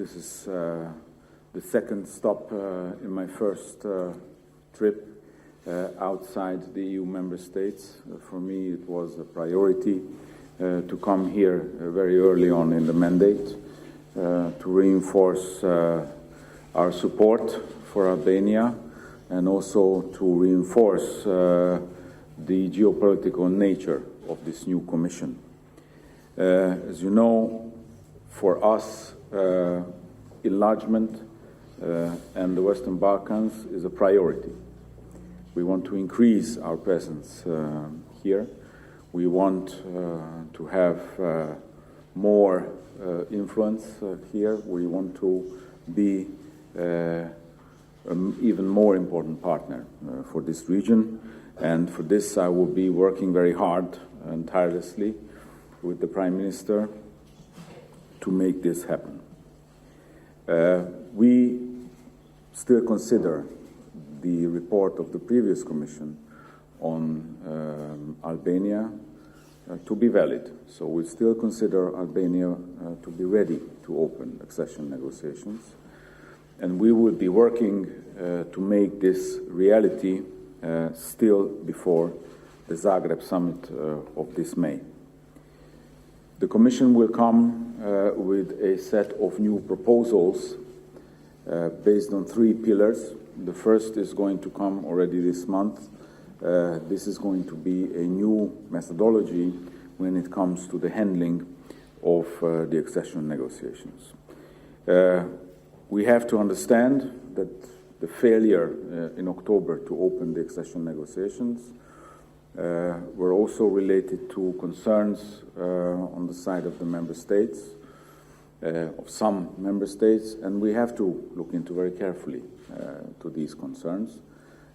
This is the second stop in my first trip outside the EU member states. For me, it was a priority to come here very early on in the mandate to reinforce our support for Albania and also to reinforce the geopolitical nature of this new Commission. As you know, for us, enlargement and the Western Balkans is a priority. We want to increase our presence here. We want to have more influence here. We want to be an even more important partner for this region. And for this, I will be working very hard and tirelessly with the Prime Minister to make this happen. We still consider the report of the previous Commission on Albania to be valid. So we still consider Albania to be ready to open accession negotiations. And we will be working to make this reality still before the Zagreb summit of this May. The Commission will come with a set of new proposals based on 3 pillars. The first is going to come already this month. This is going to be a new methodology when it comes to the handling of the accession negotiations. We have to understand that the failure in October to open the accession negotiations were also related to concerns on the side of the member states, of some member states, and we have to look into very carefully to these concerns.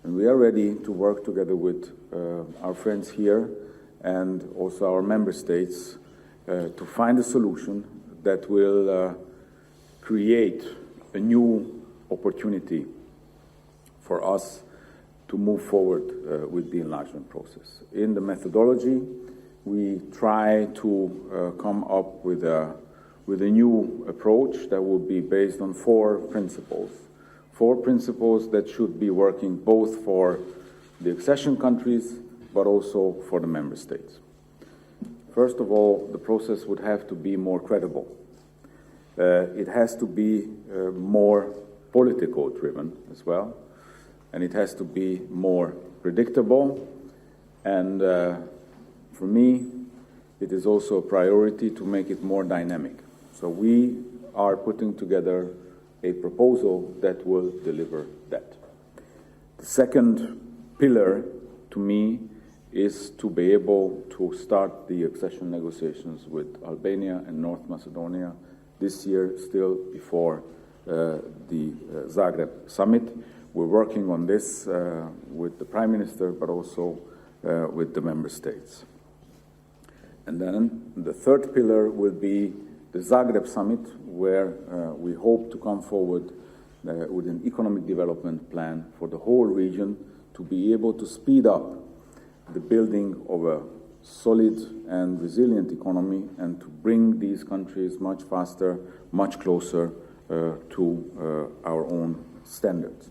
And we are ready to work together with our friends here and also our member states to find a solution that will create a new opportunity for us to move forward with the enlargement process. In the methodology, we try to come up with a new approach that will be based on 4 principles. 4 principles that should be working both for the accession countries, but also for the member states. First of all, the process would have to be more credible. It has to be more political driven as well, and it has to be more predictable. And for me, it is also a priority to make it more dynamic. So we are putting together a proposal that will deliver that. The second pillar, to me, is to be able to start the accession negotiations with Albania and North Macedonia this year, still before the Zagreb summit. We're working on this with the Prime Minister, but also with the member states. And then the third pillar will be the Zagreb summit, where we hope to come forward with an economic development plan for the whole region to be able to speed up the building of a solid and resilient economy and to bring these countries much faster, much closer to our own standards.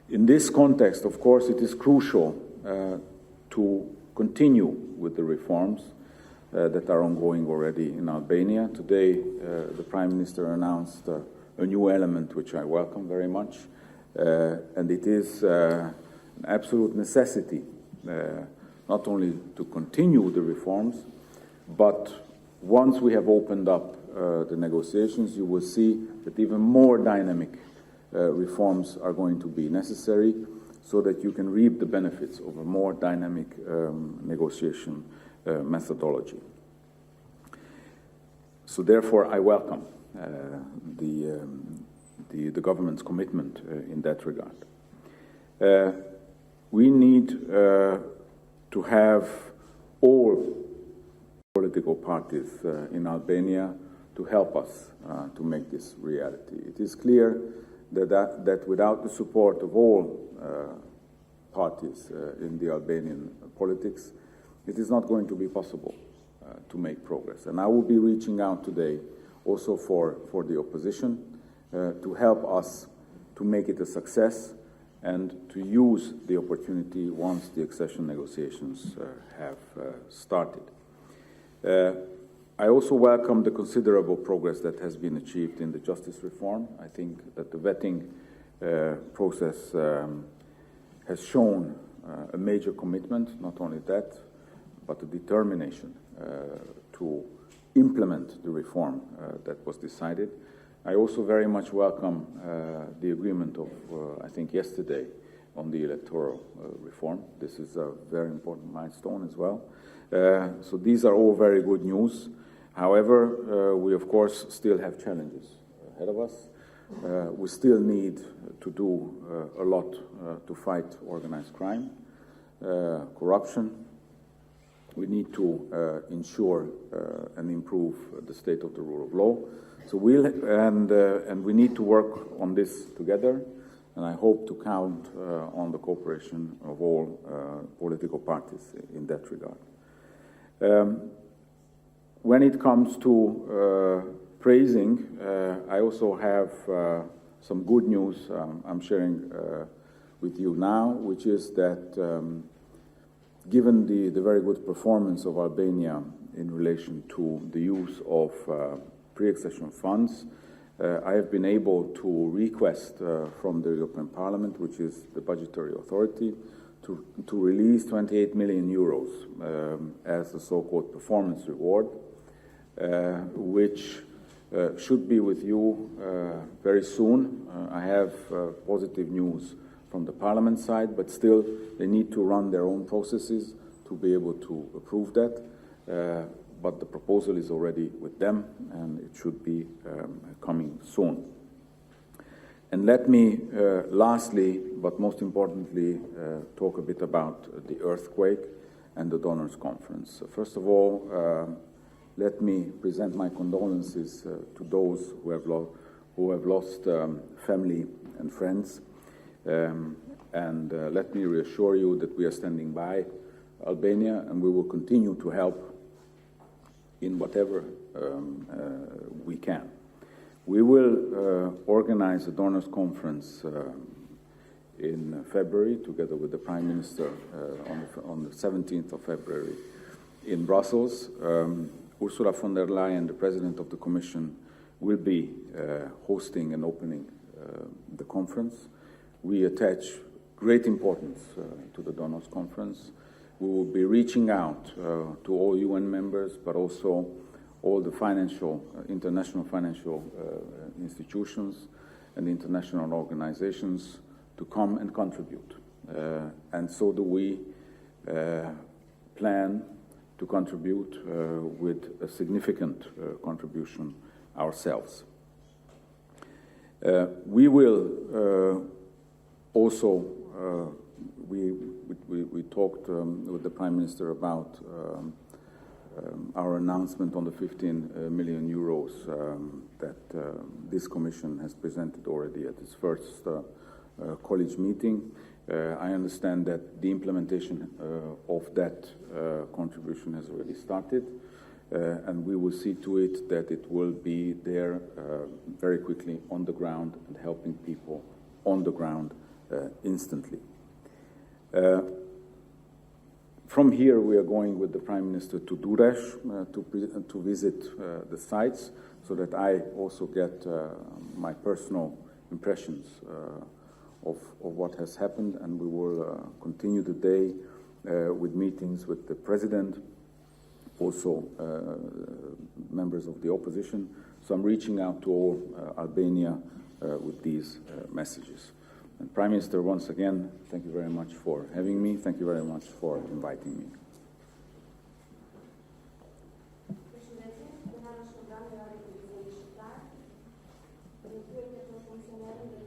In this context, of course, it is crucial to continue with the reforms that are ongoing already in Albania. Today, the Prime Minister announced a new element, which I welcome very much, and it is an absolute necessity not only to continue the reforms, but once we have opened up the negotiations, you will see that even more dynamic reforms are going to be necessary so that you can reap the benefits of a more dynamic negotiation methodology. So therefore, I welcome the government's commitment in that regard. We need to have all political parties in Albania to help us to make this reality. It is clear that without the support of all parties in the Albanian politics, it is not going to be possible to make progress. And I will be reaching out today also for the opposition, to help us to make it a success and to use the opportunity once the accession negotiations have started. I also welcome the considerable progress that has been achieved in the justice reform. I think that the vetting process has shown a major commitment, not only that, but a determination to implement the reform that was decided. I also very much welcome the agreement of, I think, yesterday on the electoral reform. This is a very important milestone as well. So these are all very good news. However, we of course still have challenges ahead of us. We still need to do a lot to fight organized crime, corruption. We need to ensure and improve the state of the rule of law. So we need to work on this together, and I hope to count on the cooperation of all political parties in that regard. When it comes to praising, I also have some good news I'm sharing with you now, which is that given the very good performance of Albania in relation to the use of pre-accession funds, I have been able to request from the European Parliament, which is the budgetary authority, to release 28 million euros as a so-called performance reward, which should be with you very soon. I have positive news from the Parliament side, but still they need to run their own processes to be able to approve that. But the proposal is already with them, and it should be coming soon. And let me, lastly, but most importantly, talk a bit about the earthquake and the donors' conference. First of all, let me present my condolences to those who have lost family and friends. And let me reassure you that we are standing by Albania, and we will continue to help in whatever we can. We will organize a donors conference in February, together with the Prime Minister, on the 17th of February in Brussels. Ursula von der Leyen, the President of the Commission, will be hosting and opening the conference. We attach great importance to the donors conference. We will be reaching out to all UN members, but also all the international financial institutions and international organizations to come and contribute. And so do we plan to contribute with a significant contribution ourselves. We will also, we talked with the Prime Minister about our announcement on the 15 million euros that this Commission has presented already at its first college meeting. I understand that the implementation of that contribution has already started, and we will see to it that it will be there very quickly on the ground and helping people on the ground instantly. From here, we are going with the Prime Minister to Durrës to visit the sites, so that I also get my personal impressions of what has happened, and we will continue the day with meetings with the President, also members of the opposition. So I'm reaching out to all Albania with these messages. And Prime Minister, once again, thank you very much for having me. Thank you very much for inviting me. Današnjo dan je radio televizija Šiptar. Predsednik je to funkcionarij, da